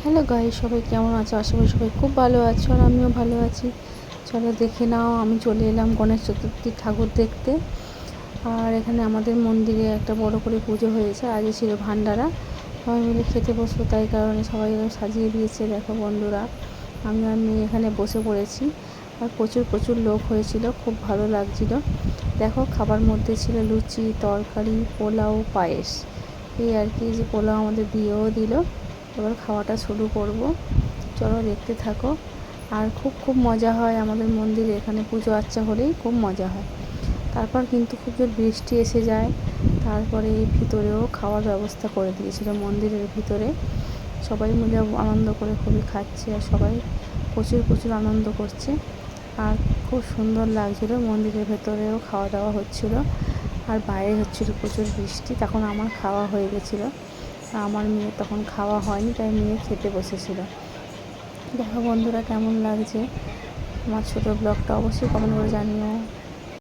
Hello guys, সবাই কেমন আছো? আশা করি সবাই খুব ভালো আছো আর আমিও ভালো আছি। চলো দেখে নাও, আমি চলে এলাম গণেশ চতুর্থী ঠাকুর দেখতে। আর এখানে আমাদের মন্দিরে একটা বড় করে পুজো হয়েছে, আজকে ছিল ভান্ডারা। সবাই মিলে খেতে বসবো, তাই কারণে সবাই সাজিয়ে দিয়েছে। দেখো বন্ধুরা, আমি এখানে বসে পড়েছি। আর প্রচুর প্রচুর লোক হয়েছিল, খুব ভালো লাগছিল। দেখো, খাবার মধ্যে ছিল লুচি, তরকারি, পোলাও, পায়েস। এই আর কি, যে পোলাও আমাদের দিয়েও দিল। এবার খাওয়াটা শুরু করব, চলো দেখতে থাকো। আর খুব খুব মজা হয় আমাদের মন্দিরে, এখানে পুজো আচ্চা হলেই খুব মজা হয়। তারপর কিন্তু খুব জোর বৃষ্টি এসে যায়। তারপরে এই ভিতরেও খাওয়ার ব্যবস্থা করে দিয়েছিল মন্দিরের ভিতরে। সবাই মিলে আনন্দ করে খুবই খাচ্ছে, আর সবাই প্রচুর প্রচুর আনন্দ করছে। আর খুব সুন্দর লাগছিল, মন্দিরের ভেতরেও খাওয়া দাওয়া হচ্ছিল। আর বাইরে হচ্ছিল প্রচুর বৃষ্টি, তখন আমার খাওয়া হয়ে গেছিলো। আমার মেয়ে তখন খাওয়া হয়নি, তাই মেয়ে খেতে বসেছিল। দেখো বন্ধুরা, কেমন লাগছে আমার ছোটো ব্লগটা অবশ্যই কমেন্ট করে জানিও।